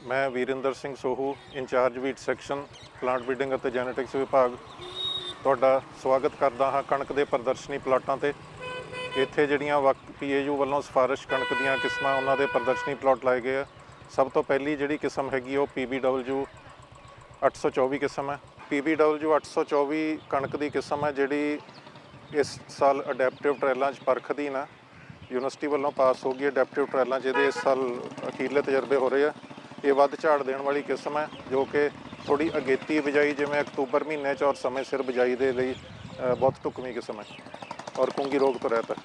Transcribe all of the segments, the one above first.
मैं Virender Singh Sohu incharge wheat section plant breeding ਅਤੇ genetics ਵਿਭਾਗ ਤੁਹਾਡਾ ਸਵਾਗਤ ਕਰਦਾ ਹਾਂ ਕਣਕ ਦੇ ਪ੍ਰਦਰਸ਼ਨੀ ਪਲਾਟਾਂ ਤੇ। ਇੱਥੇ ਜਿਹੜੀਆਂ PAU ਵੱਲੋਂ ਸਿਫਾਰਿਸ਼ ਕਣਕ ਦੀਆਂ ਕਿਸਮਾਂ ਉਹਨਾਂ ਦੇ ਪ੍ਰਦਰਸ਼ਨੀ ਪਲਾਟ ਲਾਏ ਗਏ ਆ। ਸਭ ਤੋਂ ਪਹਿਲੀ ਜਿਹੜੀ ਕਿਸਮ ਹੈਗੀ ਉਹ PBW 824 ਕਿਸਮ ਹੈ। PBW 824 ਕਣਕ ਦੀ ਕਿਸਮ ਹੈ ਜਿਹੜੀ ਇਸ ਸਾਲ ਅਡੈਪਟਿਵ ਟ੍ਰਾਇਲਾਂ 'ਚ ਪਰਖ ਅਧੀਨ ਆ। ਯੂਨੀਵਰਸਿਟੀ ਵੱਲੋਂ ਪਾਸ ਹੋ ਗਈ ਅਡੈਪਟਿਵ ਟ੍ਰਾਇਲਾਂ ਜਿਹਦੇ ਇਸ ਸਾਲ ਅਖੀਰਲੇ ਤਜਰਬੇ ਹੋ ਰਹੇ ਆ। ਇਹ ਵੱਧ ਝਾੜ ਦੇਣ ਵਾਲੀ ਕਿਸਮ ਹੈ ਜੋ ਕਿ ਥੋੜ੍ਹੀ ਅਗੇਤੀ ਬਿਜਾਈ ਜਿਵੇਂ ਅਕਤੂਬਰ ਮਹੀਨੇ 'ਚ ਔਰ ਸਮੇਂ ਸਿਰ ਬਿਜਾਈ ਦੇ ਲਈ ਬਹੁਤ ਢੁਕਵੀਂ ਕਿਸਮ ਹੈ ਔਰ ਕੁੰਗੀ ਰੋਗ ਤੋਂ ਰਹਿਤ ਹੈ।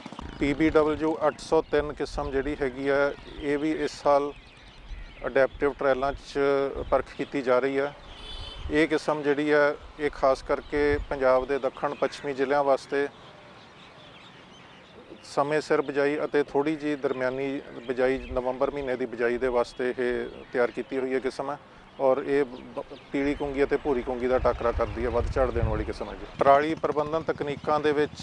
PBW 803 ਕਿਸਮ ਜਿਹੜੀ ਹੈਗੀ ਆ ਇਹ ਵੀ ਇਸ ਸਾਲ ਅਡੈਪਟਿਵ ਟ੍ਰਾਇਲਾਂ 'ਚ ਪਰਖ ਕੀਤੀ ਜਾ ਰਹੀ ਹੈ। ਇਹ ਕਿਸਮ ਜਿਹੜੀ ਹੈ ਇਹ ਖਾਸ ਕਰਕੇ ਪੰਜਾਬ ਦੇ ਦੱਖਣ ਪੱਛਮੀ ਜ਼ਿਲ੍ਹਿਆਂ ਵਾਸਤੇ ਸਮੇਂ ਸਿਰ ਬਿਜਾਈ ਅਤੇ ਥੋੜ੍ਹੀ ਜਿਹੀ ਦਰਮਿਆਨੀ ਬਿਜਾਈ ਨਵੰਬਰ ਮਹੀਨੇ ਦੀ ਬਿਜਾਈ ਦੇ ਵਾਸਤੇ ਇਹ ਤਿਆਰ ਕੀਤੀ ਹੋਈ ਹੈ ਕਿਸਮ ਹੈ ਔਰ ਇਹ ਪੀਲੀ ਕੁੰਗੀ ਅਤੇ ਭੂਰੀ ਕੁੰਗੀ ਦਾ ਟਾਕਰਾ ਕਰਦੀ ਹੈ। ਵੱਧ ਝਾੜ ਦੇਣ ਵਾਲੀ ਕਿਸਮ ਹੈ ਜੀ। ਪਰਾਲੀ ਪ੍ਰਬੰਧਨ ਤਕਨੀਕਾਂ ਦੇ ਵਿੱਚ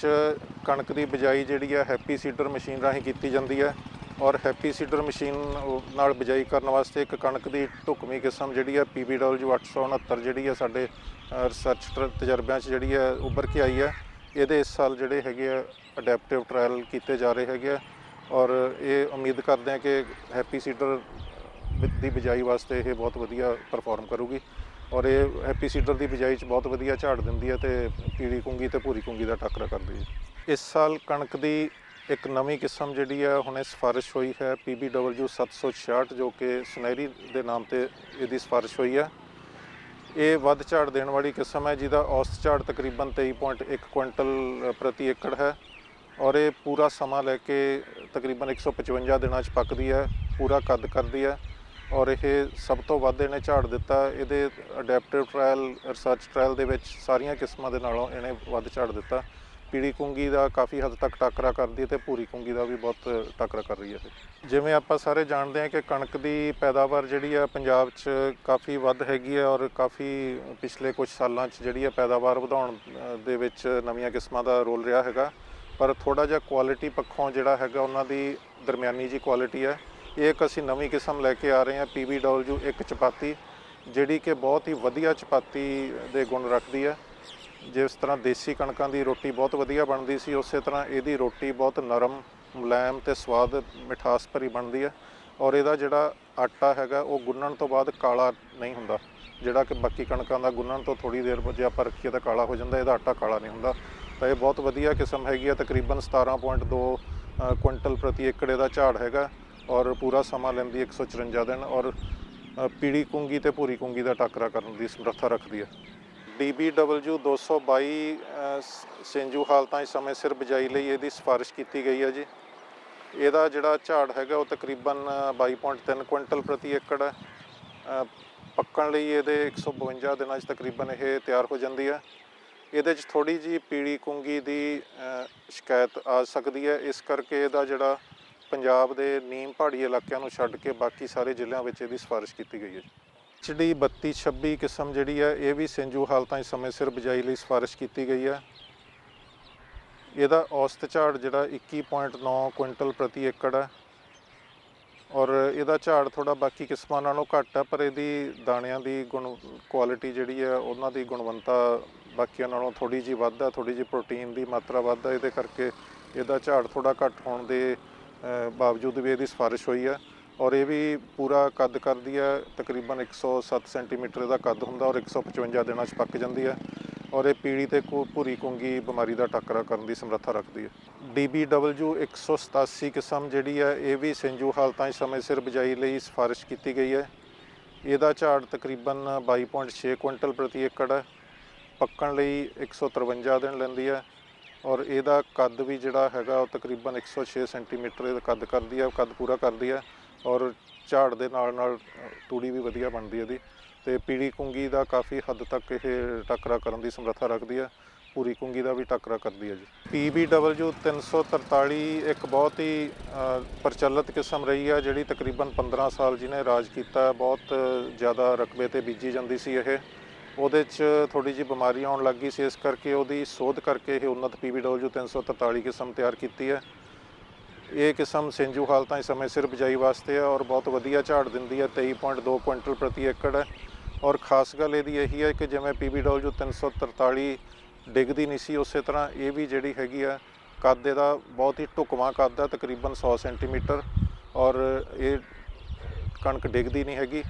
ਕਣਕ ਦੀ ਬਿਜਾਈ ਜਿਹੜੀ ਹੈ ਹੈਪੀ ਸੀਡਰ ਮਸ਼ੀਨ ਰਾਹੀਂ ਕੀਤੀ ਜਾਂਦੀ ਹੈ ਔਰ ਹੈਪੀ ਸੀਡਰ ਮਸ਼ੀਨ ਨਾਲ ਬਿਜਾਈ ਕਰਨ ਵਾਸਤੇ ਇੱਕ ਕਣਕ ਦੀ ਢੁਕਵੀਂ ਕਿਸਮ ਜਿਹੜੀ ਹੈ PBW 869 ਜਿਹੜੀ ਹੈ ਸਾਡੇ ਰਿਸਰਚ ਤਜਰਬਿਆਂ 'ਚ ਜਿਹੜੀ ਹੈ ਉੱਭਰ ਕੇ ਆਈ ਹੈ। ਇਹਦੇ ਇਸ ਸਾਲ ਜਿਹੜੇ ਹੈਗੇ ਆ ਅਡੈਪਟਿਵ ਟ੍ਰਾਇਲ ਕੀਤੇ ਜਾ ਰਹੇ ਹੈਗੇ ਆ ਔਰ ਇਹ ਉਮੀਦ ਕਰਦੇ ਹਾਂ ਕਿ ਹੈਪੀ ਸੀਡਰ ਦੀ ਬਿਜਾਈ ਵਾਸਤੇ ਇਹ ਬਹੁਤ ਵਧੀਆ ਪਰਫੋਰਮ ਕਰੂਗੀ ਔਰ ਇਹ ਹੈਪੀ ਸੀਡਰ ਦੀ ਬਿਜਾਈ 'ਚ ਬਹੁਤ ਵਧੀਆ ਝਾੜ ਦਿੰਦੀ ਹੈ ਅਤੇ ਪੀਲੀ ਕੁੰਗੀ ਅਤੇ ਭੂਰੀ ਕੁੰਗੀ ਦਾ ਟਾਕਰਾ ਕਰਦੀ ਹੈ। ਇਸ ਸਾਲ ਕਣਕ ਦੀ ਇੱਕ ਨਵੀਂ ਕਿਸਮ ਜਿਹੜੀ ਹੈ ਹੁਣੇ ਸਿਫਾਰਿਸ਼ ਹੋਈ ਹੈ PBW 766 ਜੋ ਕਿ ਸੁਨਹਿਰੀ ਦੇ ਨਾਮ 'ਤੇ ਇਹਦੀ ਸਿਫਾਰਿਸ਼ ਹੋਈ ਹੈ। ਇਹ ਵੱਧ ਝਾੜ ਦੇਣ ਵਾਲੀ ਕਿਸਮ ਹੈ ਜਿਹਦਾ ਔਸਤ ਝਾੜ ਤਕਰੀਬਨ 23.1 ਕੁਇੰਟਲ ਪ੍ਰਤੀ ਏਕੜ ਹੈ ਔਰ ਇਹ ਪੂਰਾ ਸਮਾਂ ਲੈ ਕੇ ਤਕਰੀਬਨ 155 ਦਿਨਾਂ 'ਚ ਪੱਕਦੀ ਹੈ, ਪੂਰਾ ਕੱਦ ਕਰਦੀ ਹੈ ਔਰ ਇਹ ਸਭ ਤੋਂ ਵੱਧ ਇਹਨੇ ਝਾੜ ਦਿੱਤਾ। ਇਹਦੇ ਅਡੈਪਟਿਵ ਟ੍ਰਾਇਲ ਰਿਸਰਚ ਟ੍ਰਾਇਲ ਦੇ ਵਿੱਚ ਸਾਰੀਆਂ ਕਿਸਮਾਂ ਦੇ ਨਾਲੋਂ ਇਹਨੇ ਵੱਧ ਝਾੜ ਦਿੱਤਾ। ਪੀਲੀ ਕੁੰਗੀ ਦਾ ਕਾਫੀ ਹੱਦ ਤੱਕ ਟਾਕਰਾ ਕਰਦੀ ਹੈ ਅਤੇ ਭੂਰੀ ਕੁੰਗੀ ਦਾ ਵੀ ਬਹੁਤ ਟਾਕਰਾ ਕਰ ਰਹੀ ਹੈ। ਜਿਵੇਂ ਆਪਾਂ ਸਾਰੇ ਜਾਣਦੇ ਹਾਂ ਕਿ ਕਣਕ ਦੀ ਪੈਦਾਵਾਰ ਜਿਹੜੀ ਹੈ ਪੰਜਾਬ 'ਚ ਕਾਫੀ ਵੱਧ ਹੈਗੀ ਹੈ ਔਰ ਕਾਫੀ ਪਿਛਲੇ ਕੁਝ ਸਾਲਾਂ 'ਚ ਜਿਹੜੀ ਹੈ ਪੈਦਾਵਾਰ ਵਧਾਉਣ ਦੇ ਵਿੱਚ ਨਵੀਆਂ ਕਿਸਮਾਂ ਦਾ ਰੋਲ ਰਿਹਾ ਹੈਗਾ। ਪਰ ਥੋੜ੍ਹਾ ਜਿਹਾ ਕੁਆਲਿਟੀ ਪੱਖੋਂ ਜਿਹੜਾ ਹੈਗਾ ਉਹਨਾਂ ਦੀ ਦਰਮਿਆਨੀ ਜਿਹੀ ਕੁਆਲਿਟੀ ਹੈ। ਇਹ ਇੱਕ ਅਸੀਂ ਨਵੀਂ ਕਿਸਮ ਲੈ ਕੇ ਆ ਰਹੇ ਹਾਂ PBW 1 ਚਪਾਤੀ ਜਿਹੜੀ ਕਿ ਬਹੁਤ ਹੀ ਵਧੀਆ ਚਪਾਤੀ ਦੇ ਗੁਣ ਰੱਖਦੀ ਹੈ। ਜਿਸ ਤਰ੍ਹਾਂ ਦੇਸੀ ਕਣਕਾਂ ਦੀ ਰੋਟੀ ਬਹੁਤ ਵਧੀਆ ਬਣਦੀ ਸੀ ਉਸੇ ਤਰ੍ਹਾਂ ਇਹਦੀ ਰੋਟੀ ਬਹੁਤ ਨਰਮ ਮੁਲਾਇਮ ਅਤੇ ਸਵਾਦ ਮਿਠਾਸ ਭਰੀ ਬਣਦੀ ਹੈ ਔਰ ਇਹਦਾ ਜਿਹੜਾ ਆਟਾ ਹੈਗਾ ਉਹ ਗੁੰਨਣ ਤੋਂ ਬਾਅਦ ਕਾਲਾ ਨਹੀਂ ਹੁੰਦਾ। ਜਿਹੜਾ ਕਿ ਬਾਕੀ ਕਣਕਾਂ ਦਾ ਗੁੰਨਣ ਤੋਂ ਥੋੜ੍ਹੀ ਦੇਰ ਜੇ ਆਪਾਂ ਰੱਖੀਏ ਤਾਂ ਕਾਲਾ ਹੋ ਜਾਂਦਾ, ਇਹਦਾ ਆਟਾ ਕਾਲਾ ਨਹੀਂ ਹੁੰਦਾ। ਤਾਂ ਇਹ ਬਹੁਤ ਵਧੀਆ ਕਿਸਮ ਹੈਗੀ ਹੈ। ਤਕਰੀਬਨ 17.2 ਕੁਇੰਟਲ ਪ੍ਰਤੀ ਏਕੜ ਇਹਦਾ ਝਾੜ ਹੈਗਾ ਔਰ ਪੂਰਾ ਸਮਾਂ ਲੈਂਦੀ 154 ਦਿਨ ਔਰ ਪੀਲੀ ਕੁੰਗੀ ਅਤੇ ਭੂਰੀ ਕੁੰਗੀ ਦਾ ਟਾਕਰਾ ਕਰਨ ਦੀ ਸਮਰੱਥਾ ਰੱਖਦੀ ਹੈ। DBW 222 ਸਿੰਜੂ ਹਾਲਤਾਂ 'ਚ ਸਮੇਂ ਸਿਰ ਬਿਜਾਈ ਲਈ ਇਹਦੀ ਸਿਫਾਰਿਸ਼ ਕੀਤੀ ਗਈ ਹੈ ਜੀ। ਇਹਦਾ ਜਿਹੜਾ ਝਾੜ ਹੈਗਾ ਉਹ ਤਕਰੀਬਨ 22.3 ਕੁਇੰਟਲ ਪ੍ਰਤੀ ਏਕੜ ਹੈ। ਪੱਕਣ ਲਈ ਇਹਦੇ 152 ਦਿਨਾਂ 'ਚ ਤਕਰੀਬਨ ਇਹ ਤਿਆਰ ਹੋ ਜਾਂਦੀ ਹੈ। ਇਹਦੇ 'ਚ ਥੋੜ੍ਹੀ ਜਿਹੀ ਪੀਲੀ ਕੁੰਗੀ ਦੀ ਸ਼ਿਕਾਇਤ ਆ ਸਕਦੀ ਹੈ, ਇਸ ਕਰਕੇ ਇਹਦਾ ਜਿਹੜਾ ਪੰਜਾਬ ਦੇ ਨੀਮ ਪਹਾੜੀ ਇਲਾਕਿਆਂ ਨੂੰ ਛੱਡ ਕੇ ਬਾਕੀ ਸਾਰੇ ਜ਼ਿਲ੍ਹਿਆਂ ਵਿੱਚ ਇਹਦੀ ਸਿਫਾਰਿਸ਼ ਕੀਤੀ ਗਈ ਹੈ। HD 3226 ਕਿਸਮ ਜਿਹੜੀ ਹੈ ਇਹ ਵੀ ਸਿੰਜੂ ਹਾਲਤਾਂ 'ਚ ਸਮੇਂ ਸਿਰ ਬਿਜਾਈ ਲਈ ਸਿਫਾਰਿਸ਼ ਕੀਤੀ ਗਈ ਹੈ। ਇਹਦਾ ਔਸਤ ਝਾੜ ਜਿਹੜਾ 21.9 ਕੁਇੰਟਲ ਪ੍ਰਤੀ ਏਕੜ ਹੈ ਔਰ ਇਹਦਾ ਝਾੜ ਥੋੜ੍ਹਾ ਬਾਕੀ ਕਿਸਮਾਂ ਨਾਲੋਂ ਘੱਟ ਹੈ ਪਰ ਇਹਦੀ ਦਾਣਿਆਂ ਦੀ ਕੁਆਲਿਟੀ ਜਿਹੜੀ ਹੈ ਉਹਨਾਂ ਦੀ ਗੁਣਵੰਤਾ ਬਾਕੀਆਂ ਨਾਲੋਂ ਥੋੜ੍ਹੀ ਜਿਹੀ ਵੱਧ ਹੈ, ਥੋੜ੍ਹੀ ਜਿਹੀ ਪ੍ਰੋਟੀਨ ਦੀ ਮਾਤਰਾ ਵੱਧ ਹੈ। ਇਹਦੇ ਕਰਕੇ ਇਹਦਾ ਝਾੜ ਥੋੜ੍ਹਾ ਘੱਟ ਹੋਣ ਦੇ ਬਾਵਜੂਦ ਵੀ ਇਹਦੀ ਸਿਫਾਰਿਸ਼ ਹੋਈ ਹੈ ਔਰ ਇਹ ਵੀ ਪੂਰਾ ਕੱਦ ਕਰਦੀ ਹੈ। ਤਕਰੀਬਨ 107 ਸੈਂਟੀਮੀਟਰ ਇਹਦਾ ਕੱਦ ਹੁੰਦਾ ਔਰ 155 ਦਿਨਾਂ 'ਚ ਪੱਕ ਜਾਂਦੀ ਹੈ ਔਰ ਇਹ ਪੀਲੀ ਅਤੇ ਭੂਰੀ ਕੁੰਗੀ ਬਿਮਾਰੀ ਦਾ ਟਾਕਰਾ ਕਰਨ ਦੀ ਸਮਰੱਥਾ ਰੱਖਦੀ ਹੈ। DBW 187 ਕਿਸਮ ਜਿਹੜੀ ਹੈ ਇਹ ਵੀ ਸਿੰਜੂ ਹਾਲਤਾਂ 'ਚ ਸਮੇਂ ਸਿਰ ਬਿਜਾਈ ਲਈ ਸਿਫਾਰਿਸ਼ ਕੀਤੀ ਗਈ ਹੈ। ਇਹਦਾ ਝਾੜ ਤਕਰੀਬਨ 22.6 ਕੁਇੰਟਲ ਪ੍ਰਤੀ ਏਕੜ ਹੈ। ਪੱਕਣ ਲਈ 153 ਦਿਨ ਲੈਂਦੀ ਹੈ ਔਰ ਇਹਦਾ ਕੱਦ ਵੀ ਜਿਹੜਾ ਹੈਗਾ ਉਹ ਤਕਰੀਬਨ 106 ਸੈਂਟੀਮੀਟਰ ਇਹਦਾ ਕੱਦ ਕਰਦੀ ਹੈ, ਕੱਦ ਪੂਰਾ ਕਰਦੀ ਹੈ ਔਰ ਝਾੜ ਦੇ ਨਾਲ ਨਾਲ ਤੂੜੀ ਵੀ ਵਧੀਆ ਬਣਦੀ ਇਹਦੀ ਅਤੇ ਪੀਲੀ ਕੁੰਗੀ ਦਾ ਕਾਫੀ ਹੱਦ ਤੱਕ ਇਹ ਟਾਕਰਾ ਕਰਨ ਦੀ ਸਮਰੱਥਾ ਰੱਖਦੀ ਹੈ। ਭੂਰੀ ਕੁੰਗੀ ਦਾ ਵੀ ਟਾਕਰਾ ਕਰਦੀ ਹੈ ਜੀ। PBW 343 ਇੱਕ ਬਹੁਤ ਹੀ ਪ੍ਰਚਲਿਤ ਕਿਸਮ ਰਹੀ ਹੈ ਜਿਹੜੀ ਤਕਰੀਬਨ 15 ਸਾਲ ਜਿਹਨੇ ਰਾਜ ਕੀਤਾ। ਬਹੁਤ ਜ਼ਿਆਦਾ ਰਕਬੇ 'ਤੇ ਬੀਜੀ ਜਾਂਦੀ ਸੀ ਇਹ। ਉਹਦੇ 'ਚ ਥੋੜ੍ਹੀ ਜਿਹੀ ਬਿਮਾਰੀ ਆਉਣ ਲੱਗ ਗਈ ਸੀ, ਇਸ ਕਰਕੇ ਉਹਦੀ ਸੋਧ ਕਰਕੇ ਇਹ ਉੱਨਤ PBW 343 ਕਿਸਮ ਤਿਆਰ ਕੀਤੀ ਹੈ। ਇਹ ਕਿਸਮ ਸਿੰਜੂ ਹਾਲਤਾਂ 'ਚ ਸਮੇਂ ਸਿਰ ਬਿਜਾਈ ਵਾਸਤੇ ਹੈ ਔਰ ਬਹੁਤ ਵਧੀਆ ਝਾੜ ਦਿੰਦੀ ਹੈ। 23.2 ਕੁਇੰਟਲ ਪ੍ਰਤੀ ਏਕੜ ਹੈ। ਔਰ ਖਾਸ ਗੱਲ ਇਹਦੀ ਇਹੀ ਹੈ ਕਿ ਜਿਵੇਂ PBW 343 ਡਿੱਗਦੀ ਨਹੀਂ ਸੀ, ਉਸੇ ਤਰ੍ਹਾਂ ਇਹ ਵੀ ਜਿਹੜੀ ਹੈਗੀ ਆ ਕੱਦ ਇਹਦਾ ਬਹੁਤ ਹੀ ਢੁਕਵਾਂ ਕੱਦ ਹੈ, ਤਕਰੀਬਨ 100 ਸੈਂਟੀਮੀਟਰ। ਔਰ ਇਹ ਕਣਕ ਡਿੱਗਦੀ ਨਹੀਂ ਹੈਗੀ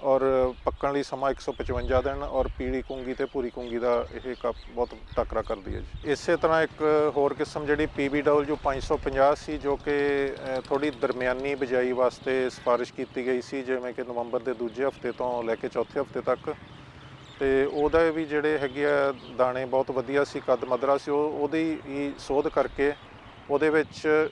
ਔਰ ਪੱਕਣ ਲਈ ਸਮਾਂ 155 ਦਿਨ। ਔਰ ਪੀਲੀ ਕੁੰਗੀ ਤੇ ਭੂਰੀ ਕੁੰਗੀ ਦਾ ਇਹ ਬਹੁਤ ਟੱਕਰਾ ਕਰਦੀ ਹੈ ਜੀ। ਇਸੇ ਤਰ੍ਹਾਂ ਇੱਕ ਹੋਰ ਕਿਸਮ ਜਿਹੜੀ PBW 550 ਸੀ, ਜੋ ਕਿ ਥੋੜ੍ਹੀ ਦਰਮਿਆਨੀ ਬਿਜਾਈ ਵਾਸਤੇ ਸਿਫਾਰਿਸ਼ ਕੀਤੀ ਗਈ ਸੀ, ਜਿਵੇਂ ਕਿ ਨਵੰਬਰ ਦੇ ਦੂਜੇ ਹਫ਼ਤੇ ਤੋਂ ਲੈ ਕੇ ਚੌਥੇ ਹਫ਼ਤੇ ਤੱਕ। ਅਤੇ ਉਹਦੇ ਵੀ ਜਿਹੜੇ ਹੈਗੇ ਆ ਦਾਣੇ ਬਹੁਤ ਵਧੀਆ ਸੀ, ਕੱਦ ਮੱਧਰਾ ਸੀ। ਉਹਦੀ ਹੀ ਸੋਧ ਕਰਕੇ ਉਹਦੇ ਵਿੱਚ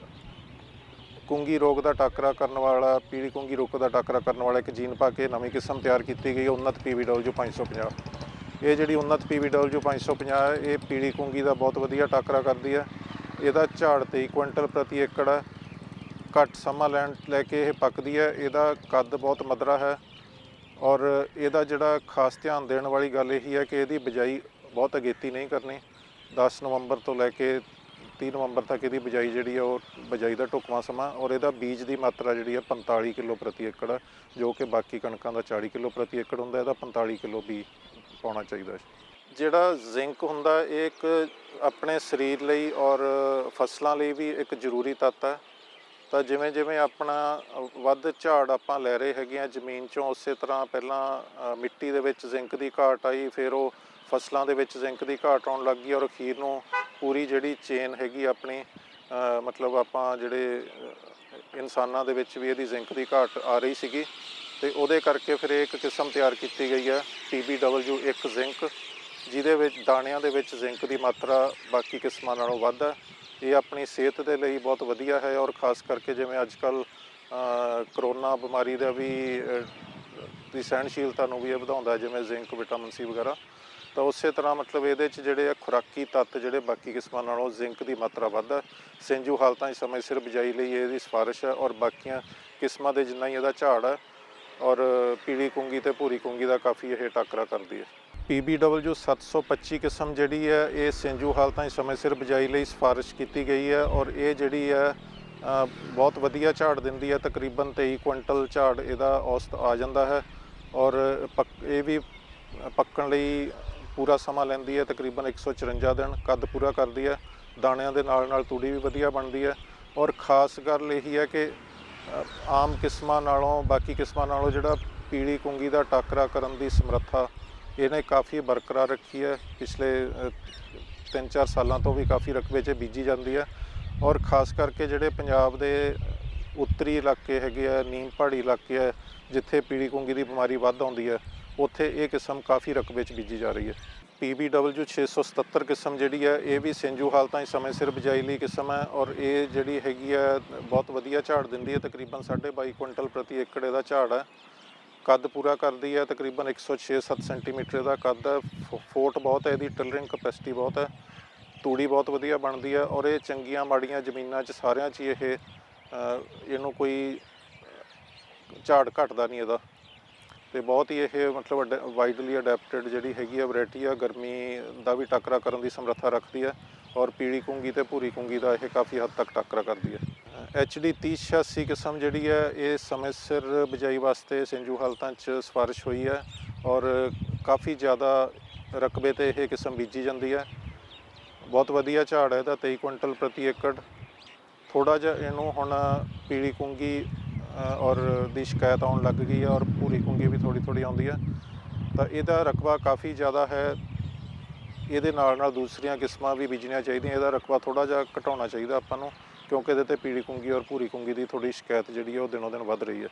ਕੁੰਗੀ ਰੋਗ ਦਾ ਟਾਕਰਾ ਕਰਨ ਵਾਲਾ, ਪੀਲੀ ਕੁੰਗੀ ਰੋਗ ਦਾ ਟਾਕਰਾ ਕਰਨ ਵਾਲਾ ਇੱਕ ਜੀਨ ਪਾ ਕੇ ਨਵੀਂ ਕਿਸਮ ਤਿਆਰ ਕੀਤੀ ਗਈ, ਉੱਨਤ PBW 550। ਇਹ ਜਿਹੜੀ ਉੱਨਤ PBW 550 ਇਹ ਪੀਲੀ ਕੁੰਗੀ ਦਾ ਬਹੁਤ ਵਧੀਆ ਟਾਕਰਾ ਕਰਦੀ ਹੈ। ਇਹਦਾ ਝਾੜ 23 ਕੁਇੰਟਲ ਪ੍ਰਤੀ ਏਕੜ ਹੈ। ਘੱਟ ਸਮਾਂ ਲੈ ਕੇ ਇਹ ਪੱਕਦੀ ਹੈ। ਇਹਦਾ ਕੱਦ ਬਹੁਤ ਮੱਧਰਾ ਹੈ ਔਰ ਇਹਦਾ ਜਿਹੜਾ ਖਾਸ ਧਿਆਨ ਦੇਣ ਵਾਲੀ ਗੱਲ ਇਹੀ ਹੈ ਕਿ ਇਹਦੀ ਬਿਜਾਈ ਬਹੁਤ ਅਗੇਤੀ ਨਹੀਂ ਕਰਨੀ। 10 ਨਵੰਬਰ ਤੋਂ ਲੈ ਕੇ 30 ਨਵੰਬਰ ਤੱਕ ਇਹਦੀ ਬਿਜਾਈ ਜਿਹੜੀ ਹੈ ਉਹ ਬਿਜਾਈ ਦਾ ਢੁਕਵਾਂ ਸਮਾਂ। ਔਰ ਇਹਦਾ ਬੀਜ ਦੀ ਮਾਤਰਾ ਜਿਹੜੀ ਹੈ 45 ਕਿਲੋ ਪ੍ਰਤੀ ਏਕੜ ਹੈ, ਜੋ ਕਿ ਬਾਕੀ ਕਣਕਾਂ ਦਾ 40 ਕਿਲੋ ਪ੍ਰਤੀ ਏਕੜ ਹੁੰਦਾ। ਇਹਦਾ 45 ਕਿਲੋ ਬੀਜ ਪਾਉਣਾ ਚਾਹੀਦਾ ਹੈ। ਜਿਹੜਾ ਜ਼ਿੰਕ ਹੁੰਦਾ ਇਹ ਇੱਕ ਆਪਣੇ ਸਰੀਰ ਲਈ ਔਰ ਫਸਲਾਂ ਲਈ ਵੀ ਇੱਕ ਜ਼ਰੂਰੀ ਤੱਤ ਹੈ। ਤਾਂ ਜਿਵੇਂ ਜਿਵੇਂ ਆਪਣਾ ਵੱਧ ਝਾੜ ਆਪਾਂ ਲੈ ਰਹੇ ਹੈਗੇ ਹਾਂ ਜ਼ਮੀਨ 'ਚੋਂ, ਉਸੇ ਤਰ੍ਹਾਂ ਪਹਿਲਾਂ ਮਿੱਟੀ ਦੇ ਵਿੱਚ ਜ਼ਿੰਕ ਦੀ ਘਾਟ ਆਈ, ਫਿਰ ਉਹ ਫਸਲਾਂ ਦੇ ਵਿੱਚ ਜ਼ਿੰਕ ਦੀ ਘਾਟ ਆਉਣ ਲੱਗ ਗਈ ਔਰ ਅਖੀਰ ਨੂੰ ਪੂਰੀ ਜਿਹੜੀ ਚੇਨ ਹੈਗੀ ਆਪਣੀ, ਮਤਲਬ ਆਪਾਂ ਜਿਹੜੇ ਇਨਸਾਨਾਂ ਦੇ ਵਿੱਚ ਵੀ ਇਹਦੀ ਜ਼ਿੰਕ ਦੀ ਘਾਟ ਆ ਰਹੀ ਸੀਗੀ। ਅਤੇ ਉਹਦੇ ਕਰਕੇ ਫਿਰ ਇੱਕ ਕਿਸਮ ਤਿਆਰ ਕੀਤੀ ਗਈ ਹੈ PBW 1 ਜ਼ਿੰਕ, ਜਿਹਦੇ ਵਿੱਚ ਦਾਣਿਆਂ ਦੇ ਵਿੱਚ ਜ਼ਿੰਕ ਦੀ ਮਾਤਰਾ ਬਾਕੀ ਕਿਸਮਾਂ ਨਾਲੋਂ ਵੱਧ ਹੈ। ਇਹ ਆਪਣੀ ਸਿਹਤ ਦੇ ਲਈ ਬਹੁਤ ਵਧੀਆ ਹੈ ਔਰ ਖ਼ਾਸ ਕਰਕੇ ਜਿਵੇਂ ਅੱਜ ਕੱਲ੍ਹ ਕਰੋਨਾ ਬਿਮਾਰੀ ਦਾ ਵੀ ਦੀ ਸਹਿਣਸ਼ੀਲਤਾ ਨੂੰ ਵੀ ਇਹ ਵਧਾਉਂਦਾ, ਜਿਵੇਂ ਜ਼ਿੰਕ, ਵਿਟਾਮਿਨ C ਵਗੈਰਾ। ਤਾਂ ਉਸੇ ਤਰ੍ਹਾਂ ਮਤਲਬ ਇਹਦੇ 'ਚ ਜਿਹੜੇ ਆ ਖੁਰਾਕੀ ਤੱਤ ਜਿਹੜੇ ਬਾਕੀ ਕਿਸਮਾਂ ਨਾਲੋਂ ਜ਼ਿੰਕ ਦੀ ਮਾਤਰਾ ਵੱਧ ਹੈ। ਸਿੰਜੂ ਹਾਲਤਾਂ 'ਚ ਸਮੇਂ ਸਿਰ ਬਿਜਾਈ ਲਈ ਇਹਦੀ ਸਿਫਾਰਿਸ਼ ਹੈ ਔਰ ਬਾਕੀਆਂ ਕਿਸਮਾਂ ਦੇ ਜਿੰਨਾ ਹੀ ਇਹਦਾ ਝਾੜ ਹੈ ਔਰ ਪੀਲੀ ਕੁੰਗੀ ਤੇ ਭੂਰੀ ਕੁੰਗੀ ਦਾ ਕਾਫੀ ਇਹ ਟਾਕਰਾ ਕਰਦੀ ਹੈ। PBW 725 ਕਿਸਮ ਜਿਹੜੀ ਹੈ ਇਹ ਸਿੰਜੂ ਹਾਲਤਾਂ 'ਚ ਸਮੇਂ ਸਿਰ ਬਿਜਾਈ ਲਈ ਸਿਫਾਰਿਸ਼ ਕੀਤੀ ਗਈ ਹੈ ਔਰ ਇਹ ਜਿਹੜੀ ਹੈ ਬਹੁਤ ਵਧੀਆ ਝਾੜ ਦਿੰਦੀ ਹੈ। ਤਕਰੀਬਨ 23 ਕੁਇੰਟਲ ਝਾੜ ਇਹਦਾ ਔਸਤ ਆ ਜਾਂਦਾ ਹੈ ਔਰ ਇਹ ਵੀ ਪੱਕਣ ਲਈ ਪੂਰਾ ਸਮਾਂ ਲੈਂਦੀ ਹੈ, ਤਕਰੀਬਨ 154 ਦਿਨ। ਕੱਦ ਪੂਰਾ ਕਰਦੀ ਹੈ, ਦਾਣਿਆਂ ਦੇ ਨਾਲ ਨਾਲ ਤੂੜੀ ਵੀ ਵਧੀਆ ਬਣਦੀ ਹੈ। ਔਰ ਖ਼ਾਸ ਗੱਲ ਇਹੀ ਹੈ ਕਿ ਆਮ ਕਿਸਮਾਂ ਨਾਲੋਂ, ਬਾਕੀ ਕਿਸਮਾਂ ਨਾਲੋਂ ਜਿਹੜਾ ਪੀਲੀ ਕੁੰਗੀ ਦਾ ਟਾਕਰਾ ਕਰਨ ਦੀ ਸਮਰੱਥਾ ਇਹਨੇ ਕਾਫੀ ਬਰਕਰਾਰ ਰੱਖੀ ਹੈ। ਪਿਛਲੇ 3-4 ਸਾਲਾਂ ਤੋਂ ਵੀ ਕਾਫੀ ਰਕਬੇ 'ਚ ਬੀਜੀ ਜਾਂਦੀ ਹੈ ਔਰ ਖ਼ਾਸ ਕਰਕੇ ਜਿਹੜੇ ਪੰਜਾਬ ਦੇ ਉੱਤਰੀ ਇਲਾਕੇ ਹੈਗੇ ਆ, ਨੀਮ ਪਹਾੜੀ ਇਲਾਕੇ ਹੈ, ਜਿੱਥੇ ਪੀਲੀ ਕੁੰਗੀ ਦੀ ਬਿਮਾਰੀ ਵੱਧ ਆਉਂਦੀ ਹੈ, ਉੱਥੇ ਇਹ ਕਿਸਮ ਕਾਫੀ ਰਕਬੇ 'ਚ ਬੀਜੀ ਜਾ ਰਹੀ ਹੈ। PBW 677 ਕਿਸਮ ਜਿਹੜੀ ਹੈ ਇਹ ਵੀ ਸਿੰਜੂ ਹਾਲਤਾਂ 'ਚ ਸਮੇਂ ਸਿਰ ਬਿਜਾਈ ਲਈ ਕਿਸਮ ਹੈ ਔਰ ਇਹ ਜਿਹੜੀ ਹੈਗੀ ਹੈ ਬਹੁਤ ਵਧੀਆ ਝਾੜ ਦਿੰਦੀ ਹੈ। ਤਕਰੀਬਨ 22.5 ਕੁਇੰਟਲ ਪ੍ਰਤੀ ਏਕੜ ਇਹਦਾ ਝਾੜ ਹੈ। ਕੱਦ ਪੂਰਾ ਕਰਦੀ ਹੈ, ਤਕਰੀਬਨ 106-7 ਸੈਂਟੀਮੀਟਰ ਦਾ ਕੱਦ ਹੈ। ਫੋਟ ਬਹੁਤ ਹੈ ਇਹਦੀ, ਟਿਲਰਿੰਗ ਕਪੈਸਿਟੀ ਬਹੁਤ ਹੈ। ਤੂੜੀ ਬਹੁਤ ਵਧੀਆ ਬਣਦੀ ਹੈ ਔਰ ਇਹ ਚੰਗੀਆਂ ਮਾੜੀਆਂ ਜ਼ਮੀਨਾਂ 'ਚ ਸਾਰਿਆਂ 'ਚ ਹੀ ਇਹਨੂੰ ਕੋਈ ਝਾੜ ਘਟਦਾ ਨਹੀਂ ਇਹਦਾ। ਅਤੇ ਬਹੁਤ ਹੀ ਇਹ ਮਤਲਬ ਵਾਈਡਲੀ ਅਡੈਪਟਡ ਜਿਹੜੀ ਹੈਗੀ ਆ ਵੈਰਾਈਟੀ ਆ, ਗਰਮੀ ਦਾ ਵੀ ਟਾਕਰਾ ਕਰਨ ਦੀ ਸਮਰੱਥਾ ਰੱਖਦੀ ਹੈ ਔਰ ਪੀਲੀ ਕੁੰਗੀ ਅਤੇ ਭੂਰੀ ਕੁੰਗੀ ਦਾ ਇਹ ਕਾਫੀ ਹੱਦ ਤੱਕ ਟਾਕਰਾ ਕਰਦੀ ਹੈ। HD 3086 ਕਿਸਮ ਜਿਹੜੀ ਹੈ ਇਹ ਸਮੇਂ ਸਿਰ ਬਿਜਾਈ ਵਾਸਤੇ ਸਿੰਜੂ ਹਾਲਤਾਂ 'ਚ ਸਿਫਾਰਿਸ਼ ਹੋਈ ਹੈ ਔਰ ਕਾਫੀ ਜ਼ਿਆਦਾ ਰਕਬੇ 'ਤੇ ਇਹ ਕਿਸਮ ਬੀਜੀ ਜਾਂਦੀ ਹੈ। ਬਹੁਤ ਵਧੀਆ ਝਾੜ ਹੈ ਇਹਦਾ, 23 ਕੁਇੰਟਲ ਪ੍ਰਤੀ ਏਕੜ। ਥੋੜ੍ਹਾ ਜਿਹਾ ਇਹਨੂੰ ਹੁਣ ਪੀਲੀ ਕੁੰਗੀ ਔਰ ਦੀ ਸ਼ਿਕਾਇਤ ਆਉਣ ਲੱਗ ਗਈ ਹੈ ਔਰ ਭੂਰੀ ਕੁੰਗੀ ਵੀ ਥੋੜ੍ਹੀ ਆਉਂਦੀ ਹੈ। ਤਾਂ ਇਹਦਾ ਰਕਬਾ ਕਾਫੀ ਜ਼ਿਆਦਾ ਹੈ। ਇਹਦੇ ਨਾਲ ਦੂਸਰੀਆਂ ਕਿਸਮਾਂ ਵੀ ਬੀਜਣੀਆਂ ਚਾਹੀਦੀਆਂ। ਇਹਦਾ ਰਕਬਾ ਥੋੜ੍ਹਾ ਜਿਹਾ ਘਟਾਉਣਾ ਚਾਹੀਦਾ ਆਪਾਂ ਨੂੰ, ਕਿਉਂਕਿ ਇਹਦੇ 'ਤੇ ਪੀਲੀ ਕੁੰਗੀ ਔਰ ਭੂਰੀ ਕੁੰਗੀ ਦੀ ਥੋੜ੍ਹੀ ਸ਼ਿਕਾਇਤ ਜਿਹੜੀ ਹੈ ਉਹ ਦਿਨੋਂ ਦਿਨ ਵੱਧ ਰਹੀ ਹੈ।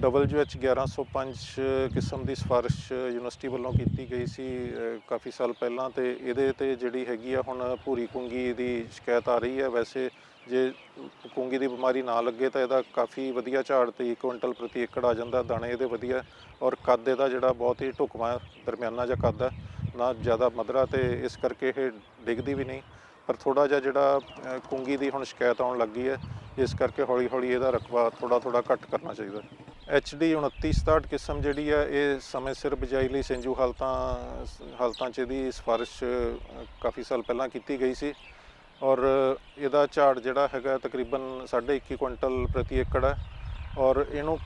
WH 1105 ਕਿਸਮ ਦੀ ਸਿਫਾਰਿਸ਼ ਯੂਨੀਵਰਸਿਟੀ ਵੱਲੋਂ ਕੀਤੀ ਗਈ ਸੀ ਕਾਫੀ ਸਾਲ ਪਹਿਲਾਂ, ਅਤੇ ਇਹਦੇ 'ਤੇ ਜਿਹੜੀ ਹੈਗੀ ਆ ਹੁਣ ਭੂਰੀ ਕੁੰਗੀ ਦੀ ਸ਼ਿਕਾਇਤ ਆ ਰਹੀ ਹੈ। ਵੈਸੇ ਜੇ ਕੁੰਗੀ ਦੀ ਬਿਮਾਰੀ ਨਾ ਲੱਗੇ ਤਾਂ ਇਹਦਾ ਕਾਫੀ ਵਧੀਆ ਝਾੜ 23 ਕੁਇੰਟਲ ਪ੍ਰਤੀ ਏਕੜ ਆ ਜਾਂਦਾ। ਦਾਣੇ ਇਹਦੇ ਵਧੀਆ ਔਰ ਕੱਦ ਇਹਦਾ ਜਿਹੜਾ ਬਹੁਤ ਹੀ ਢੁਕਵਾਂ ਦਰਮਿਆਨਾ ਜਿਹਾ ਕੱਦ ਹੈ, ਨਾ ਜ਼ਿਆਦਾ ਮੱਧਰਾ, ਅਤੇ ਇਸ ਕਰਕੇ ਇਹ ਡਿੱਗਦੀ ਵੀ ਨਹੀਂ। ਪਰ ਥੋੜ੍ਹਾ ਜਿਹਾ ਜਿਹੜਾ ਕੁੰਗੀ ਦੀ ਹੁਣ ਸ਼ਿਕਾਇਤ ਆਉਣ ਲੱਗ ਗਈ ਹੈ, ਇਸ ਕਰਕੇ ਹੌਲੀ ਹੌਲੀ ਇਹਦਾ ਰਕਬਾ ਥੋੜ੍ਹਾ ਘੱਟ ਕਰਨਾ ਚਾਹੀਦਾ। HD 2967 ਕਿਸਮ ਜਿਹੜੀ ਹੈ ਇਹ ਸਮੇਂ ਸਿਰ ਬਿਜਾਈ ਲਈ ਸਿੰਜੂ ਹਾਲਤਾਂ 'ਚ ਇਹਦੀ ਸਿਫਾਰਿਸ਼ ਕਾਫੀ ਸਾਲ ਪਹਿਲਾਂ ਕੀਤੀ ਗਈ ਸੀ ਔਰ ਇਹਦਾ ਝਾੜ ਜਿਹੜਾ ਹੈਗਾ ਤਕਰੀਬਨ 21.5 ਕੁਇੰਟਲ ਪ੍ਰਤੀ ਏਕੜ ਹੈ। ਔਰ ਇਹਨੂੰ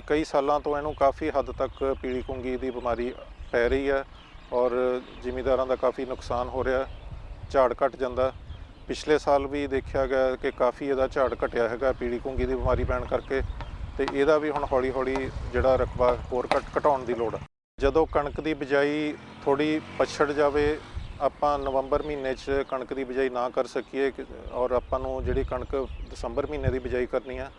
ਕਈ ਸਾਲਾਂ ਤੋਂ ਇਹਨੂੰ ਕਾਫੀ ਹੱਦ ਤੱਕ ਪੀਲੀ ਕੁੰਗੀ ਦੀ ਬਿਮਾਰੀ ਪੈ ਰਹੀ ਹੈ ਔਰ ਜ਼ਿਮੀਂਦਾਰਾਂ ਦਾ ਕਾਫੀ ਨੁਕਸਾਨ ਹੋ ਰਿਹਾ, ਝਾੜ ਘਟ ਜਾਂਦਾ। ਪਿਛਲੇ ਸਾਲ ਵੀ ਦੇਖਿਆ ਗਿਆ ਕਿ ਕਾਫੀ ਇਹਦਾ ਝਾੜ ਘਟਿਆ ਹੈਗਾ ਪੀਲੀ ਕੁੰਗੀ ਦੀ ਬਿਮਾਰੀ ਪੈਣ ਕਰਕੇ, ਤੇ ਇਹਦਾ ਵੀ ਹੁਣ ਹੌਲੀ ਹੌਲੀ ਜਿਹੜਾ ਰਕਬਾ ਹੋਰ ਘਟਾਉਣ ਦੀ ਲੋੜ ਹੈ। ਜਦੋਂ ਕਣਕ ਦੀ ਬਿਜਾਈ ਥੋੜੀ ਪਛੜ ਜਾਵੇ, ਆਪਾਂ ਨਵੰਬਰ ਮਹੀਨੇ 'ਚ ਕਣਕ ਦੀ ਬਿਜਾਈ ਨਾ ਕਰ ਸਕੀਏ ਔਰ ਆਪਾਂ ਨੂੰ ਜਿਹੜੀ ਕਣਕ ਦਸੰਬਰ ਮਹੀਨੇ ਦੀ ਬਿਜਾਈ ਕਰਨੀ ਹੈ,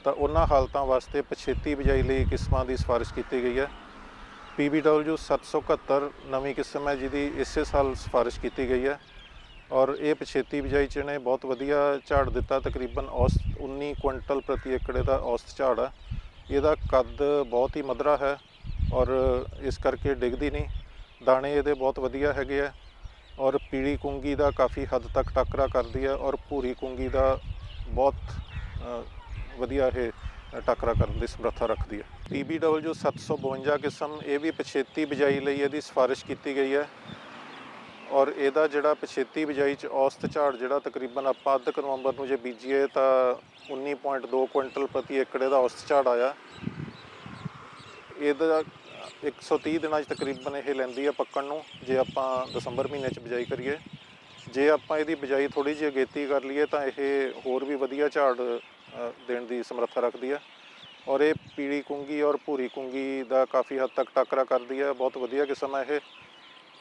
ਤਾਂ ਉਹਨਾਂ ਹਾਲਤਾਂ ਵਾਸਤੇ ਪਛੇਤੀ ਬਿਜਾਈ ਲਈ ਕਿਸਮਾਂ ਦੀ ਸਿਫਾਰਿਸ਼ ਕੀਤੀ ਗਈ ਹੈ। PBW 771 ਨਵੀਂ ਕਿਸਮ ਹੈ ਜਿਹਦੀ ਇਸੇ ਸਾਲ ਸਿਫਾਰਿਸ਼ ਕੀਤੀ ਗਈ ਹੈ ਔਰ ਇਹ ਪਛੇਤੀ ਬਿਜਾਈ 'ਚ ਨੇ ਬਹੁਤ ਵਧੀਆ ਝਾੜ ਦਿੱਤਾ। ਤਕਰੀਬਨ ਔਸਤ 19 ਕੁਇੰਟਲ ਪ੍ਰਤੀ ਏਕੜ ਦਾ ਔਸਤ ਝਾੜ ਹੈ। ਇਹਦਾ ਕੱਦ ਬਹੁਤ ਹੀ ਮੱਧਰਾ ਹੈ ਔਰ ਇਸ ਕਰਕੇ ਡਿੱਗਦੀ ਨਹੀਂ। ਦਾਣੇ ਇਹਦੇ ਬਹੁਤ ਵਧੀਆ ਹੈਗੇ ਆ ਔਰ ਪੀਲੀ ਕੁੰਗੀ ਦਾ ਕਾਫੀ ਹੱਦ ਤੱਕ ਟਾਕਰਾ ਕਰਦੀ ਹੈ ਔਰ ਭੂਰੀ ਕੁੰਗੀ ਦਾ ਬਹੁਤ ਵਧੀਆ ਇਹ ਟਾਕਰਾ ਕਰਨ ਦੀ ਸਮਰੱਥਾ ਰੱਖਦੀ ਹੈ। PBW 752 ਕਿਸਮ ਇਹ ਵੀ ਪਛੇਤੀ ਬਿਜਾਈ ਲਈ ਇਹਦੀ ਸਿਫਾਰਿਸ਼ ਕੀਤੀ ਗਈ ਹੈ ਔਰ ਇਹਦਾ ਜਿਹੜਾ ਪਛੇਤੀ ਬਿਜਾਈ 'ਚ ਔਸਤ ਝਾੜ ਜਿਹੜਾ ਤਕਰੀਬਨ ਆਪਾਂ ਅੱਧ ਨਵੰਬਰ ਨੂੰ ਜੇ ਬੀਜੀਏ ਤਾਂ 19.2 ਕੁਇੰਟਲ ਪ੍ਰਤੀ ਏਕੜ ਦਾ ਔਸਤ ਝਾੜ ਆਇਆ। ਇਹਦਾ 130 ਦਿਨਾਂ 'ਚ ਤਕਰੀਬਨ ਇਹ ਲੈਂਦੀ ਹੈ ਪੱਕਣ ਨੂੰ, ਜੇ ਆਪਾਂ ਦਸੰਬਰ ਮਹੀਨੇ 'ਚ ਬਿਜਾਈ ਕਰੀਏ। ਜੇ ਆਪਾਂ ਇਹਦੀ ਬਿਜਾਈ ਥੋੜ੍ਹੀ ਜਿਹੀ ਅਗੇਤੀ ਕਰ ਲਈਏ ਤਾਂ ਇਹ ਹੋਰ ਵੀ ਵਧੀਆ ਝਾੜ ਦੇਣ ਦੀ ਸਮਰੱਥਾ ਰੱਖਦੀ ਹੈ ਔਰ ਇਹ ਪੀਲੀ ਕੁੰਗੀ ਔਰ ਭੂਰੀ ਕੁੰਗੀ ਦਾ ਕਾਫੀ ਹੱਦ ਤੱਕ ਟਾਕਰਾ ਕਰਦੀ ਹੈ। ਬਹੁਤ ਵਧੀਆ ਕਿਸਮ ਹੈ ਇਹ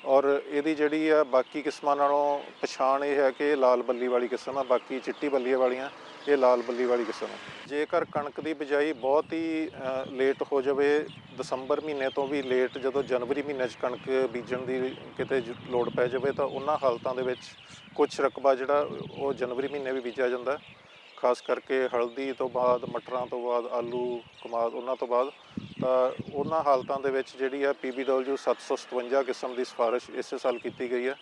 ਔਰ ਇਹਦੀ ਜਿਹੜੀ ਆ ਬਾਕੀ ਕਿਸਮਾਂ ਨਾਲੋਂ ਪਛਾਣ ਇਹ ਹੈ ਕਿ ਇਹ ਲਾਲ ਬੱਲੀ ਵਾਲੀ ਕਿਸਮ ਹੈ, ਬਾਕੀ ਚਿੱਟੀ ਬੱਲੀ ਵਾਲੀਆਂ ਇਹ ਲਾਲ ਬੱਲੀ ਵਾਲੀ ਕਿਸਮ ਹੈ। ਜੇਕਰ ਕਣਕ ਦੀ ਬਿਜਾਈ ਬਹੁਤ ਹੀ ਲੇਟ ਹੋ ਜਾਵੇ, ਦਸੰਬਰ ਮਹੀਨੇ ਤੋਂ ਵੀ ਲੇਟ, ਜਦੋਂ ਜਨਵਰੀ ਮਹੀਨੇ 'ਚ ਕਣਕ ਬੀਜਣ ਦੀ ਕਿਤੇ ਲੋੜ ਪੈ ਜਾਵੇ ਤਾਂ ਉਹਨਾਂ ਹਾਲਤਾਂ ਦੇ ਵਿੱਚ ਕੁਛ ਰਕਬਾ ਜਿਹੜਾ ਉਹ ਜਨਵਰੀ ਮਹੀਨੇ ਵੀ ਬੀਜਿਆ ਜਾਂਦਾ, ਖਾਸ ਕਰਕੇ ਹਲਦੀ ਤੋਂ ਬਾਅਦ, ਮਟਰਾਂ ਤੋਂ ਬਾਅਦ, ਆਲੂ ਕਮਾਦ ਉਹਨਾਂ ਤੋਂ ਬਾਅਦ। ਤਾਂ ਉਹਨਾਂ ਹਾਲਤਾਂ ਦੇ ਵਿੱਚ ਜਿਹੜੀ ਆ PBW 757 ਕਿਸਮ ਦੀ ਸਿਫਾਰਿਸ਼ ਇਸੇ ਸਾਲ ਕੀਤੀ ਗਈ ਹੈ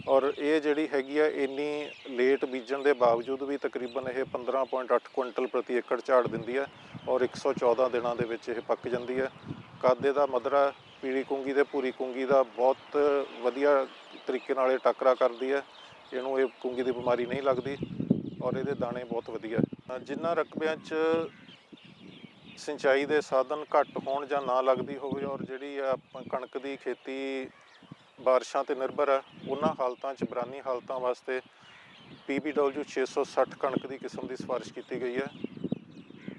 ਔਰ ਇਹ ਜਿਹੜੀ ਹੈਗੀ ਆ ਇੰਨੀ ਲੇਟ ਬੀਜਣ ਦੇ ਬਾਵਜੂਦ ਵੀ ਤਕਰੀਬਨ ਇਹ 15.8 ਕੁਇੰਟਲ ਪ੍ਰਤੀ ਏਕੜ ਝਾੜ ਦਿੰਦੀ ਹੈ ਔਰ 114 ਦਿਨਾਂ ਦੇ ਵਿੱਚ ਇਹ ਪੱਕ ਜਾਂਦੀ ਹੈ। ਕੱਦ ਦਾ ਮੱਧਰਾ, ਪੀਲੀ ਕੁੰਗੀ ਤੇ ਭੂਰੀ ਕੁੰਗੀ ਦਾ ਬਹੁਤ ਵਧੀਆ ਤਰੀਕੇ ਨਾਲ ਇਹ ਟਾਕਰਾ ਕਰਦੀ ਹੈ, ਇਹਨੂੰ ਇਹ ਕੁੰਗੀ ਦੀ ਬਿਮਾਰੀ ਨਹੀਂ ਲੱਗਦੀ ਔਰ ਇਹਦੇ ਦਾਣੇ ਬਹੁਤ ਵਧੀਆ। ਜਿਨ੍ਹਾਂ ਰਕਬਿਆਂ 'ਚ ਸਿੰਚਾਈ ਦੇ ਸਾਧਨ ਘੱਟ ਹੋਣ ਜਾਂ ਨਾ ਲੱਗਦੀ ਹੋਵੇ ਔਰ ਜਿਹੜੀ ਆਪਾਂ ਕਣਕ ਦੀ ਖੇਤੀ ਬਾਰਿਸ਼ਾਂ 'ਤੇ ਨਿਰਭਰ ਹੈ, ਉਹਨਾਂ ਹਾਲਤਾਂ 'ਚ ਬਰਾਨੀ ਹਾਲਤਾਂ ਵਾਸਤੇ PBW 660 ਕਣਕ ਦੀ ਕਿਸਮ ਦੀ ਸਿਫਾਰਿਸ਼ ਕੀਤੀ ਗਈ ਹੈ।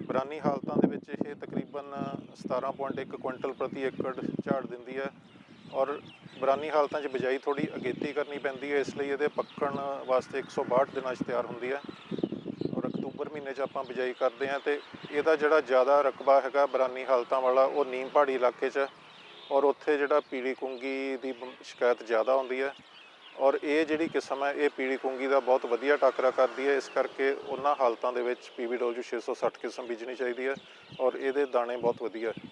ਬਰਾਨੀ ਹਾਲਤਾਂ ਦੇ ਵਿੱਚ ਇਹ ਤਕਰੀਬਨ 17.1 ਕੁਇੰਟਲ ਪ੍ਰਤੀ ਏਕੜ ਝਾੜ ਦਿੰਦੀ ਹੈ ਔਰ ਬਰਾਨੀ ਹਾਲਤਾਂ 'ਚ ਬਿਜਾਈ ਥੋੜ੍ਹੀ ਅਗੇਤੀ ਕਰਨੀ ਪੈਂਦੀ ਹੈ, ਇਸ ਲਈ ਇਹਦੇ ਪੱਕਣ ਵਾਸਤੇ 162 ਦਿਨਾਂ 'ਚ ਤਿਆਰ ਹੁੰਦੀ ਹੈ ਔਰ ਅਕਤੂਬਰ ਮਹੀਨੇ 'ਚ ਆਪਾਂ ਬਿਜਾਈ ਕਰਦੇ ਹਾਂ। ਅਤੇ ਇਹਦਾ ਜਿਹੜਾ ਜ਼ਿਆਦਾ ਰਕਬਾ ਹੈਗਾ ਬਰਾਨੀ ਹਾਲਤਾਂ ਵਾਲਾ ਉਹ ਨੀਮ ਪਹਾੜੀ ਇਲਾਕੇ 'ਚ ਔਰ ਉੱਥੇ ਜਿਹੜਾ ਪੀਲੀ ਕੁੰਗੀ ਦੀ ਸ਼ਿਕਾਇਤ ਜ਼ਿਆਦਾ ਆਉਂਦੀ ਹੈ ਔਰ ਇਹ ਜਿਹੜੀ ਕਿਸਮ ਹੈ ਇਹ ਪੀਲੀ ਕੁੰਗੀ ਦਾ ਬਹੁਤ ਵਧੀਆ ਟਾਕਰਾ ਕਰਦੀ ਹੈ। ਇਸ ਕਰਕੇ ਉਹਨਾਂ ਹਾਲਤਾਂ ਦੇ ਵਿੱਚ PBW 660 ਕਿਸਮ ਬੀਜਣੀ ਚਾਹੀਦੀ ਹੈ ਔਰ ਇਹਦੇ ਦਾਣੇ ਬਹੁਤ ਵਧੀਆ ਹੈ।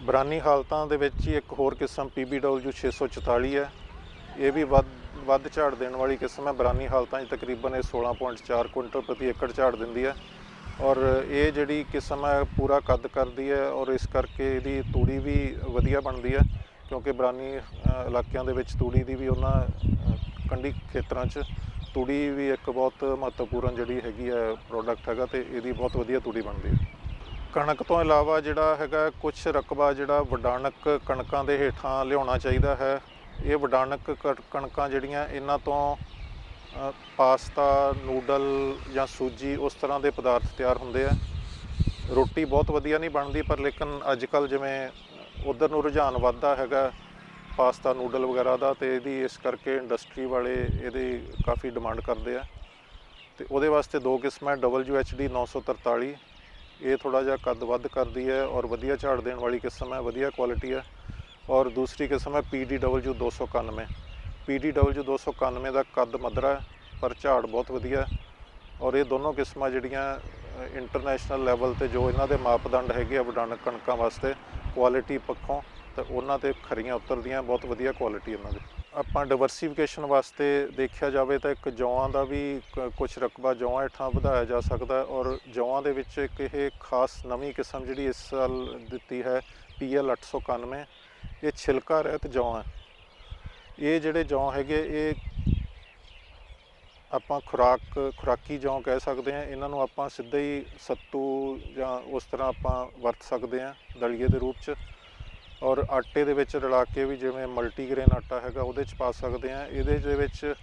ਬਰਾਨੀ ਹਾਲਤਾਂ ਦੇ ਵਿੱਚ ਹੀ ਇੱਕ ਹੋਰ ਕਿਸਮ PBW 644 ਹੈ। ਇਹ ਵੀ ਵੱਧ ਝਾੜ ਦੇਣ ਵਾਲੀ ਕਿਸਮ ਹੈ। ਬਰਾਨੀ ਹਾਲਤਾਂ 'ਚ ਤਕਰੀਬਨ ਇਹ 16.4 ਕੁਇੰਟਲ ਪ੍ਰਤੀ ਏਕੜ ਝਾੜ ਦਿੰਦੀ ਹੈ ਔਰ ਇਹ ਜਿਹੜੀ ਕਿਸਮ ਹੈ ਪੂਰਾ ਕੱਦ ਕਰਦੀ ਹੈ ਔਰ ਇਸ ਕਰਕੇ ਇਹਦੀ ਤੂੜੀ ਵੀ ਵਧੀਆ ਬਣਦੀ ਹੈ, ਕਿਉਂਕਿ ਬਰਾਨੀ ਇਲਾਕਿਆਂ ਦੇ ਵਿੱਚ ਤੂੜੀ ਦੀ ਵੀ ਉਹਨਾਂ ਕੰਢੀ ਖੇਤਰਾਂ 'ਚ ਤੂੜੀ ਵੀ ਇੱਕ ਬਹੁਤ ਮਹੱਤਵਪੂਰਨ ਜਿਹੜੀ ਹੈਗੀ ਹੈ ਪ੍ਰੋਡਕਟ ਹੈਗਾ ਅਤੇ ਇਹਦੀ ਬਹੁਤ ਵਧੀਆ ਤੂੜੀ ਬਣਦੀ ਹੈ। ਕਣਕ ਤੋਂ ਇਲਾਵਾ ਜਿਹੜਾ ਹੈਗਾ ਕੁਛ ਰਕਬਾ ਜਿਹੜਾ ਵਡਾਣਕ ਕਣਕਾਂ ਦੇ ਹੇਠਾਂ ਲਿਆਉਣਾ ਚਾਹੀਦਾ ਹੈ। ਇਹ ਵਡਾਣਕ ਕਣਕਾਂ ਜਿਹੜੀਆਂ ਇਹਨਾਂ ਤੋਂ ਪਾਸਤਾ, ਨੂਡਲ ਜਾਂ ਸੂਜੀ ਉਸ ਤਰ੍ਹਾਂ ਦੇ ਪਦਾਰਥ ਤਿਆਰ ਹੁੰਦੇ ਆ। ਰੋਟੀ ਬਹੁਤ ਵਧੀਆ ਨਹੀਂ ਬਣਦੀ, ਪਰ ਲੇਕਿਨ ਅੱਜ ਕੱਲ੍ਹ ਜਿਵੇਂ ਉੱਧਰ ਨੂੰ ਰੁਝਾਨ ਵੱਧਦਾ ਹੈਗਾ ਪਾਸਤਾ, ਨੂਡਲ ਵਗੈਰਾ ਦਾ, ਅਤੇ ਇਹਦੀ ਇਸ ਕਰਕੇ ਇੰਡਸਟਰੀ ਵਾਲੇ ਇਹਦੀ ਕਾਫੀ ਡਿਮਾਂਡ ਕਰਦੇ ਆ। ਅਤੇ ਉਹਦੇ ਵਾਸਤੇ ਦੋ ਕਿਸਮਾਂ WHD 943, ਇਹ ਥੋੜ੍ਹਾ ਜਿਹਾ ਕੱਦ ਵੱਧ ਕਰਦੀ ਹੈ ਔਰ ਵਧੀਆ ਝਾੜ ਦੇਣ ਵਾਲੀ ਕਿਸਮ ਹੈ, ਵਧੀਆ ਕੁਆਲਿਟੀ ਹੈ। ਔਰ ਦੂਸਰੀ ਕਿਸਮ ਹੈ PDW 291। PDW 291 ਦਾ ਕੱਦ ਮੱਧਰਾ ਪਰ ਝਾੜ ਬਹੁਤ ਵਧੀਆ ਔਰ ਇਹ ਦੋਨੋਂ ਕਿਸਮਾਂ ਜਿਹੜੀਆਂ ਇੰਟਰਨੈਸ਼ਨਲ ਲੈਵਲ 'ਤੇ ਜੋ ਇਹਨਾਂ ਦੇ ਮਾਪਦੰਡ ਹੈਗੇ ਆ ਵਡਾਣਕ ਕਣਕਾਂ ਵਾਸਤੇ ਕੁਆਲਿਟੀ ਪੱਖੋਂ, ਤਾਂ ਉਹਨਾਂ 'ਤੇ ਖਰੀਆਂ ਉਤਰਦੀਆਂ, ਬਹੁਤ ਵਧੀਆ ਕੁਆਲਿਟੀ ਇਹਨਾਂ ਦੀ। ਆਪਾਂ ਡਿਵਰਸੀਫਿਕੇਸ਼ਨ ਵਾਸਤੇ ਦੇਖਿਆ ਜਾਵੇ ਤਾਂ ਇੱਕ ਜੌਆਂ ਦਾ ਵੀ ਕੁਛ ਰਕਬਾ ਜੌਆਂ ਹੇਠਾਂ ਵਧਾਇਆ ਜਾ ਸਕਦਾ ਔਰ ਜੌਆਂ ਦੇ ਵਿੱਚ ਇੱਕ ਇਹ ਖਾਸ ਨਵੀਂ ਕਿਸਮ ਜਿਹੜੀ ਇਸ ਸਾਲ ਦਿੱਤੀ ਹੈ PL 891, ਇਹ ਛਿਲਕਾ ਰਹਿਤ ਜੌਂ ਹੈ। ਇਹ ਜਿਹੜੇ ਜੌਂ ਹੈਗੇ ਇਹ ਆਪਾਂ ਖੁਰਾਕੀ ਜੌਂ ਕਹਿ ਸਕਦੇ ਹਾਂ। ਇਹਨਾਂ ਨੂੰ ਆਪਾਂ ਸਿੱਧਾ ਹੀ ਸੱਤੂ ਜਾਂ ਉਸ ਤਰ੍ਹਾਂ ਆਪਾਂ ਵਰਤ ਸਕਦੇ ਹਾਂ ਦਲੀਏ ਦੇ ਰੂਪ 'ਚ, ਔਰ ਆਟੇ ਦੇ ਵਿੱਚ ਰਲਾ ਕੇ ਵੀ, ਜਿਵੇਂ ਮਲਟੀਗ੍ਰੇਨ ਆਟਾ ਹੈਗਾ ਉਹਦੇ 'ਚ ਪਾ ਸਕਦੇ ਹਾਂ। ਇਹਦੇ ਦੇ ਵਿੱਚ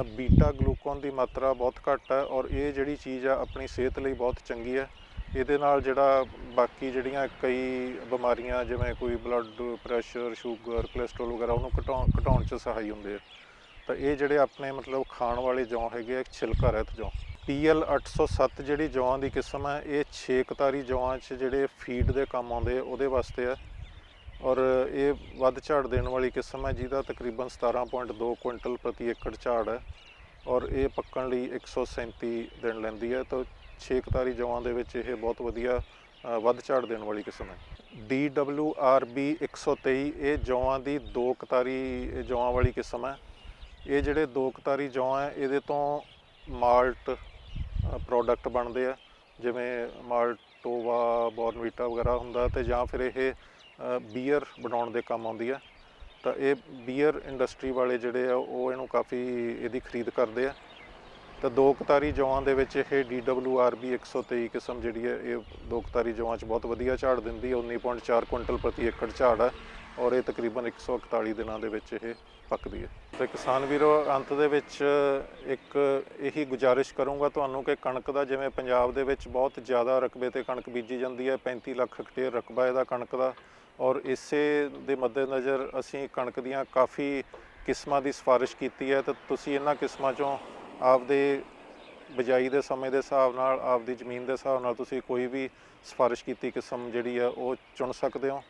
ਬੀਟਾ ਗਲੂਕੋਨ ਦੀ ਮਾਤਰਾ ਬਹੁਤ ਘੱਟ ਹੈ, ਔਰ ਇਹ ਜਿਹੜੀ ਚੀਜ਼ ਆ ਆਪਣੀ ਸਿਹਤ ਲਈ ਬਹੁਤ ਚੰਗੀ ਹੈ। ਇਹਦੇ ਨਾਲ ਜਿਹੜਾ ਬਾਕੀ ਜਿਹੜੀਆਂ ਕਈ ਬਿਮਾਰੀਆਂ, ਜਿਵੇਂ ਕੋਈ ਬਲੱਡ ਪ੍ਰੈਸ਼ਰ, ਸ਼ੂਗਰ, ਕੋਲੈਸਟਰੋਲ ਵਗੈਰਾ, ਉਹਨੂੰ ਘਟਾਉਣ 'ਚ ਸਹਾਈ ਹੁੰਦੇ ਆ। ਤਾਂ ਇਹ ਜਿਹੜੇ ਆਪਣੇ ਮਤਲਬ ਖਾਣ ਵਾਲੇ ਜੌਂ ਹੈਗੇ ਆ, ਛਿਲਕਾ ਰਹਿਤ ਜੌਂ। PL 807 ਜਿਹੜੀ ਜੌਆਂ ਦੀ ਕਿਸਮ ਹੈ, ਇਹ 6 ਕਤਾਰੀ ਜੌਆਂ 'ਚ ਜਿਹੜੇ ਫੀਡ ਦੇ ਕੰਮ ਆਉਂਦੇ ਆ ਉਹਦੇ ਵਾਸਤੇ ਹੈ, ਔਰ ਇਹ ਵੱਧ ਝਾੜ ਦੇਣ ਵਾਲੀ ਕਿਸਮ ਹੈ, ਜਿਹਦਾ ਤਕਰੀਬਨ 17.2 ਕੁਇੰਟਲ ਪ੍ਰਤੀ ਏਕੜ ਝਾੜ ਹੈ, ਔਰ ਇਹ ਪੱਕਣ ਲਈ 137 ਦਿਨ ਲੈਂਦੀ ਹੈ। ਤਾਂ 6 ਕਤਾਰੀ ਜੌਆਂ ਦੇ ਵਿੱਚ ਇਹ ਬਹੁਤ ਵਧੀਆ ਵੱਧ ਝਾੜ ਦੇਣ ਵਾਲੀ ਕਿਸਮ ਹੈ। DWRB 123 ਇਹ ਜੌਆਂ ਦੀ 2 ਕਤਾਰੀ ਜੌਆਂ ਵਾਲੀ ਕਿਸਮ ਹੈ। ਇਹ ਜਿਹੜੇ 2 ਕਤਾਰੀ ਜੌਂ ਹੈ, ਇਹਦੇ ਤੋਂ ਮਾਲਟ ਪ੍ਰੋਡਕਟ ਬਣਦੇ ਆ, ਜਿਵੇਂ ਮਾਲਟੋਵਾ, ਬੋਰਨਵੀਟਾ ਵਗੈਰਾ ਹੁੰਦਾ, ਅਤੇ ਜਾਂ ਫਿਰ ਇਹ ਬੀਅਰ ਬਣਾਉਣ ਦੇ ਕੰਮ ਆਉਂਦੀ ਆ। ਤਾਂ ਇਹ ਬੀਅਰ ਇੰਡਸਟਰੀ ਵਾਲੇ ਜਿਹੜੇ ਆ ਉਹ ਇਹਨੂੰ ਕਾਫੀ ਇਹਦੀ ਖਰੀਦ ਕਰਦੇ ਆ। ਤਾਂ 2 ਕਤਾਰੀ ਜੌਆਂ ਦੇ ਵਿੱਚ ਇਹ DWRB 123 ਕਿਸਮ ਜਿਹੜੀ ਹੈ, ਇਹ 2 ਕਤਾਰੀ ਜੌਆਂ 'ਚ ਬਹੁਤ ਵਧੀਆ ਝਾੜ ਦਿੰਦੀ ਹੈ। 19.4 ਕੁਇੰਟਲ ਪ੍ਰਤੀ ਏਕੜ ਝਾੜ ਹੈ, ਔਰ ਇਹ ਤਕਰੀਬਨ 141 ਦਿਨਾਂ ਦੇ ਵਿੱਚ ਇਹ ਪੱਕਦੀ ਹੈ। ਅਤੇ ਕਿਸਾਨ ਵੀਰੋ, ਅੰਤ ਦੇ ਵਿੱਚ ਇੱਕ ਇਹੀ ਗੁਜ਼ਾਰਿਸ਼ ਕਰੂੰਗਾ ਤੁਹਾਨੂੰ ਕਿ ਕਣਕ ਦਾ, ਜਿਵੇਂ ਪੰਜਾਬ ਦੇ ਵਿੱਚ ਬਹੁਤ ਜ਼ਿਆਦਾ ਰਕਬੇ 'ਤੇ ਕਣਕ ਬੀਜੀ ਜਾਂਦੀ ਹੈ, 35 ਲੱਖ ਹੈਕਟੇਅਰ ਰਕਬਾ ਇਹਦਾ ਕਣਕ ਦਾ, ਔਰ ਇਸੇ ਦੇ ਮੱਦੇਨਜ਼ਰ ਅਸੀਂ ਕਣਕ ਦੀਆਂ ਕਾਫੀ ਕਿਸਮਾਂ ਦੀ ਸਿਫਾਰਿਸ਼ ਕੀਤੀ ਹੈ। ਤਾਂ ਤੁਸੀਂ ਇਹਨਾਂ ਕਿਸਮਾਂ 'ਚੋਂ ਆਪਦੇ ਬਿਜਾਈ ਦੇ ਸਮੇਂ ਦੇ ਹਿਸਾਬ ਨਾਲ, ਆਪਦੀ ਜ਼ਮੀਨ ਦੇ ਹਿਸਾਬ ਨਾਲ ਤੁਸੀਂ ਕੋਈ ਵੀ ਸਿਫਾਰਿਸ਼ ਕੀਤੀ ਕਿਸਮ ਜਿਹੜੀ ਆ ਉਹ ਚੁਣ ਸਕਦੇ ਹੋ।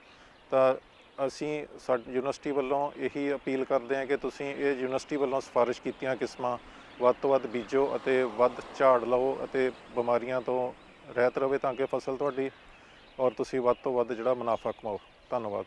ਤਾਂ ਅਸੀਂ ਸਾਡੀ ਯੂਨੀਵਰਸਿਟੀ ਵੱਲੋਂ ਇਹੀ ਅਪੀਲ ਕਰਦੇ ਹਾਂ ਕਿ ਤੁਸੀਂ ਇਹ ਯੂਨੀਵਰਸਿਟੀ ਵੱਲੋਂ ਸਿਫਾਰਿਸ਼ ਕੀਤੀਆਂ ਕਿਸਮਾਂ ਵੱਧ ਤੋਂ ਵੱਧ ਬੀਜੋ ਅਤੇ ਵੱਧ ਝਾੜ ਲਓ, ਅਤੇ ਬਿਮਾਰੀਆਂ ਤੋਂ ਰਹਿਤ ਰਵੇ, ਤਾਂ ਕਿ ਫਸਲ ਤੁਹਾਡੀ ਔਰ ਤੁਸੀਂ ਵੱਧ ਤੋਂ ਵੱਧ ਜਿਹੜਾ ਮੁਨਾਫਾ ਕਮਾਓ। ਧੰਨਵਾਦ।